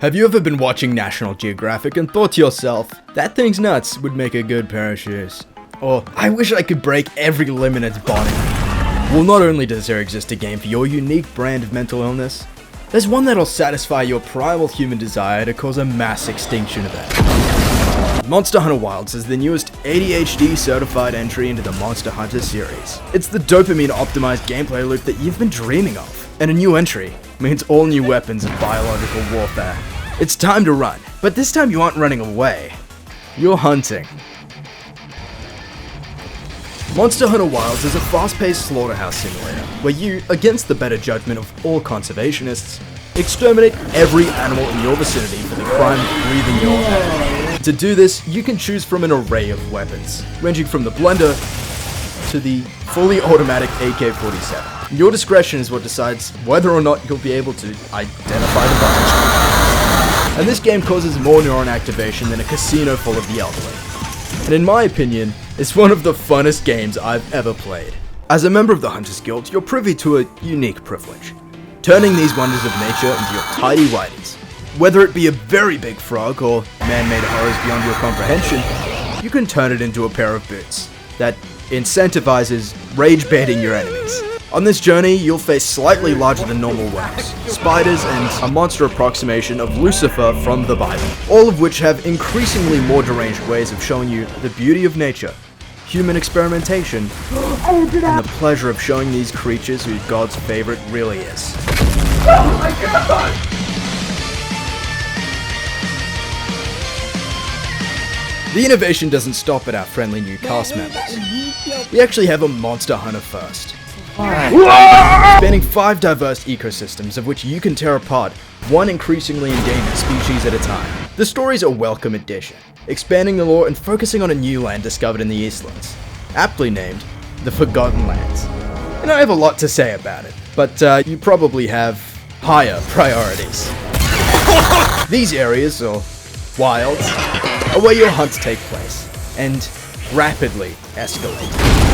Have you ever been watching National Geographic and thought to yourself, that thing's nuts would make a good pair of shoes? Or, I wish I could break every limb in its body. Well, not only does there exist a game for your unique brand of mental illness, there's one that'll satisfy your primal human desire to cause a mass extinction event. Monster Hunter Wilds is the newest ADHD certified entry into the Monster Hunter series. It's the dopamine optimized gameplay loop that you've been dreaming of. And a new entry means all new weapons and biological warfare. It's time to run, but this time you aren't running away. You're hunting. Monster Hunter Wilds is a fast-paced slaughterhouse simulator, where you, against the better judgment of all conservationists, exterminate every animal in your vicinity for the crime of breathing your air. To do this, you can choose from an array of weapons, ranging from the blender to the fully automatic AK-47. Your discretion is what decides whether or not you'll be able to identify the bunch. And this game causes more neuron activation than a casino full of the elderly. And in my opinion, it's one of the funnest games I've ever played. As a member of the Hunters Guild, you're privy to a unique privilege, turning these wonders of nature into your tidy whities. Whether it be a very big frog or man-made horrors beyond your comprehension, you can turn it into a pair of boots that incentivizes rage-baiting your enemies. On this journey, you'll face slightly larger than normal worms, spiders, and a monster approximation of Lucifer from the Bible, all of which have increasingly more deranged ways of showing you the beauty of nature, human experimentation, and the pleasure of showing these creatures who God's favorite really is. Oh my god! The innovation doesn't stop at our friendly new cast members. We actually have a Monster Hunter first. Spanning 5 diverse ecosystems of which you can tear apart one increasingly endangered species at a time. The story's a welcome addition, expanding the lore and focusing on a new land discovered in the Eastlands, aptly named the Forgotten Lands. And I have a lot to say about it, but you probably have higher priorities. These areas, or wilds, are where your hunts take place, and rapidly escalate.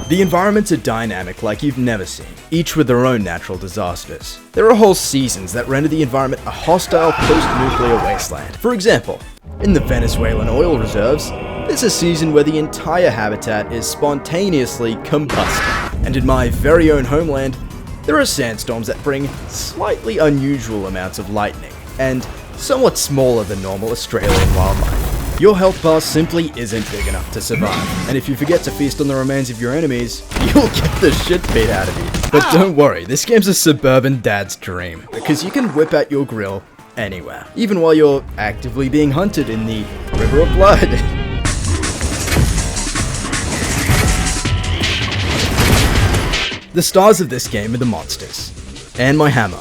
The environments are dynamic like you've never seen, each with their own natural disasters. There are whole seasons that render the environment a hostile post-nuclear wasteland. For example, in the Venezuelan oil reserves, there's a season where the entire habitat is spontaneously combusted. And in my very own homeland, there are sandstorms that bring slightly unusual amounts of lightning, and somewhat smaller than normal Australian wildlife. Your health bar simply isn't big enough to survive, and if you forget to feast on the remains of your enemies, you'll get the shit beat out of you. But don't worry, this game's a suburban dad's dream, because you can whip out your grill anywhere, even while you're actively being hunted in the River of Blood. The stars of this game are the monsters, and my hammer,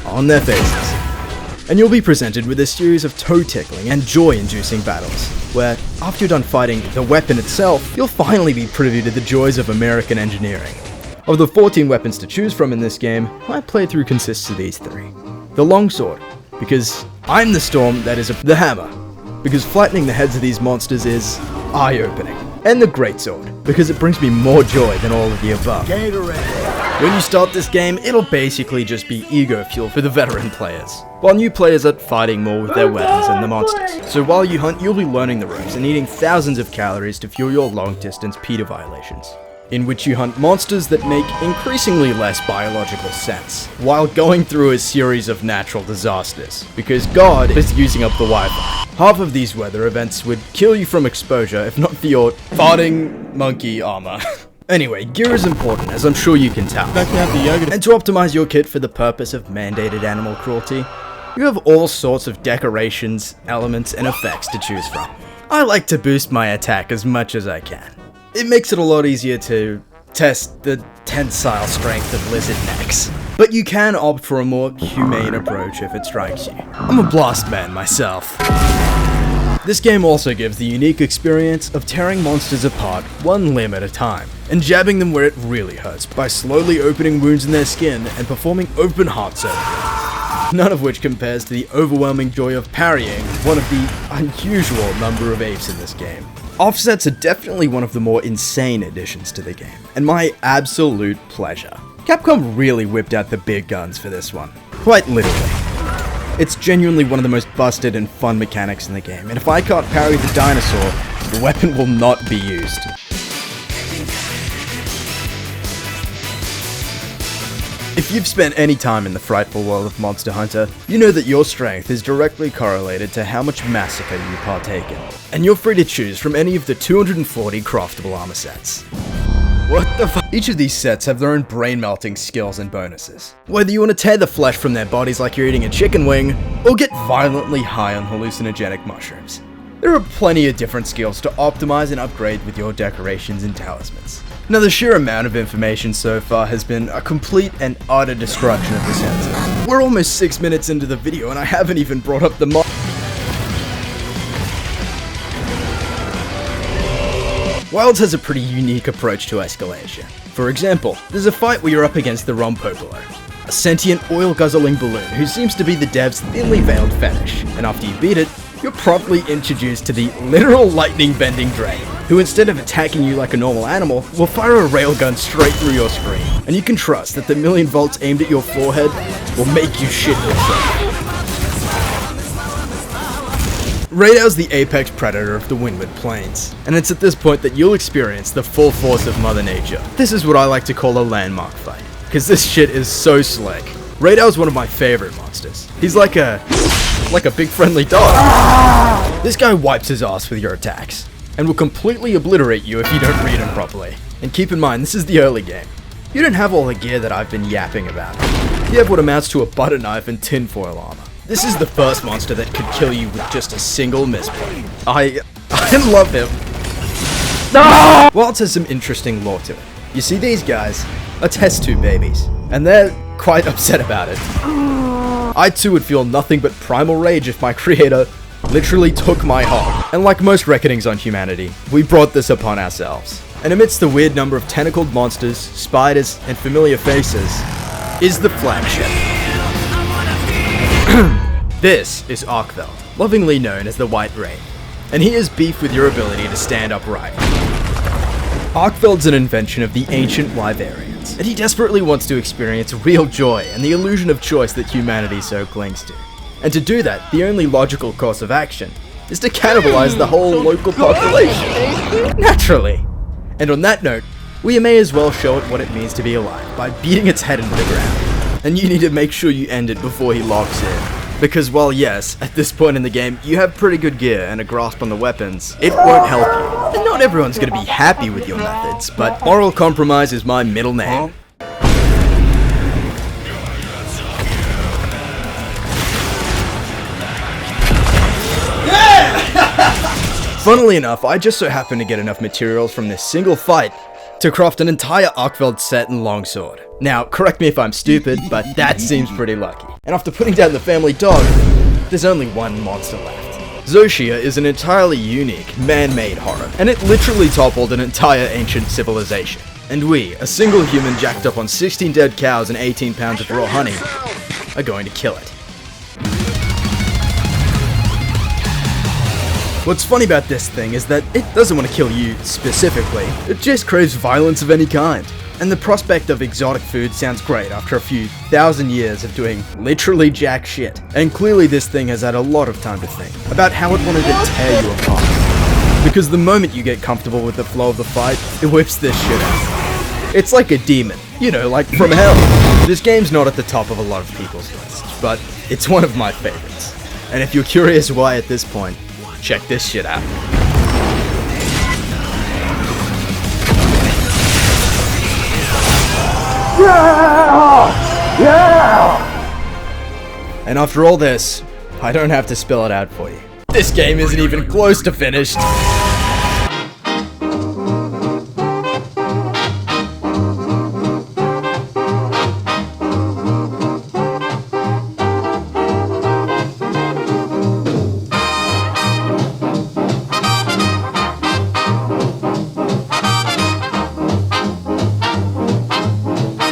on their faces. And you'll be presented with a series of toe-tickling and joy-inducing battles, where, after you're done fighting the weapon itself, you'll finally be privy to the joys of American engineering. Of the 14 weapons to choose from in this game, my playthrough consists of these 3. The longsword, because I'm the storm that is the hammer, because flattening the heads of these monsters is eye-opening. And the greatsword, because it brings me more joy than all of the above. When you start this game, it'll basically just be ego fuel for the veteran players, while new players are fighting more with their weapons and the monsters. So while you hunt, you'll be learning the ropes and eating thousands of calories to fuel your long-distance PETA violations, in which you hunt monsters that make increasingly less biological sense, while going through a series of natural disasters, because God is using up the Wi-Fi. Half of these weather events would kill you from exposure if not for your farting monkey armor. Anyway, gear is important, as I'm sure you can tell. And to optimize your kit for the purpose of mandated animal cruelty, you have all sorts of decorations, elements, and effects to choose from. I like to boost my attack as much as I can. It makes it a lot easier to test the tensile strength of lizard necks. But you can opt for a more humane approach if it strikes you. I'm a blast man myself. This game also gives the unique experience of tearing monsters apart one limb at a time, and jabbing them where it really hurts by slowly opening wounds in their skin and performing open heart surgery. None of which compares to the overwhelming joy of parrying one of the unusual number of apes in this game. Offsets are definitely one of the more insane additions to the game, and my absolute pleasure. Capcom really whipped out the big guns for this one, quite literally. It's genuinely one of the most busted and fun mechanics in the game, and if I can't parry the dinosaur, the weapon will not be used. If you've spent any time in the frightful world of Monster Hunter, you know that your strength is directly correlated to how much massacre you partake in, and you're free to choose from any of the 240 craftable armor sets. What the fuck? Each of these sets have their own brain-melting skills and bonuses. Whether you want to tear the flesh from their bodies like you're eating a chicken wing, or get violently high on hallucinogenic mushrooms, there are plenty of different skills to optimize and upgrade with your decorations and talismans. Now, the sheer amount of information so far has been a complete and utter destruction of the senses. We're almost 6 minutes into the video and I haven't even brought up the mod. Wilds has a pretty unique approach to escalation. For example, there's a fight where you're up against the Rompopolo, a sentient oil-guzzling balloon who seems to be the dev's thinly veiled fetish, and after you beat it, you're promptly introduced to the literal lightning-bending drain, who instead of attacking you like a normal animal, will fire a railgun straight through your screen, and you can trust that the million volts aimed at your forehead will make you shit yourself. Raidow's the apex predator of the Windward Plains, and it's at this point that you'll experience the full force of Mother Nature. This is what I like to call a landmark fight, because this shit is so slick. Raidow's one of my favorite monsters. He's like a big friendly dog. This guy wipes his ass with your attacks, and will completely obliterate you if you don't read him properly. And keep in mind, this is the early game. You don't have all the gear that I've been yapping about. You have what amounts to a butter knife and tinfoil armor. This is the first monster that could kill you with just a single misplay. I love him. No! Wilds has some interesting lore to it. You see, these guys are test tube babies, and they're quite upset about it. I too would feel nothing but primal rage if my creator literally took my hog. And like most reckonings on humanity, we brought this upon ourselves. And amidst the weird number of tentacled monsters, spiders, and familiar faces, is the flagship. This is Arkveld, lovingly known as the White Rain, and he has beef with your ability to stand upright. Arkveld's an invention of the ancient Wyverians, and he desperately wants to experience real joy and the illusion of choice that humanity so clings to. And to do that, the only logical course of action is to cannibalize the whole local population. Naturally. And on that note, we may as well show it what it means to be alive by beating its head into the ground. And you need to make sure you end it before he locks in. Because while yes, at this point in the game, you have pretty good gear and a grasp on the weapons, it won't help you. And not everyone's gonna be happy with your methods, but moral compromise is my middle name. Funnily enough, I just so happened to get enough materials from this single fight to craft an entire Arkveld set and longsword. Now, correct me if I'm stupid, but that seems pretty lucky. And after putting down the family dog, there's only one monster left. Zoshia is an entirely unique, man-made horror, and it literally toppled an entire ancient civilization. And we, a single human jacked up on 16 dead cows and 18 pounds of raw honey, are going to kill it. What's funny about this thing is that it doesn't want to kill you specifically, it just craves violence of any kind. And the prospect of exotic food sounds great after a few thousand years of doing literally jack shit. And clearly this thing has had a lot of time to think about how it wanted to tear you apart. Because the moment you get comfortable with the flow of the fight, it whips this shit out. It's like a demon, you know, like from hell. This game's not at the top of a lot of people's lists, but it's one of my favorites. And if you're curious why at this point, check this shit out. Yeah! Yeah! And after all this, I don't have to spell it out for you. This game isn't even close to finished.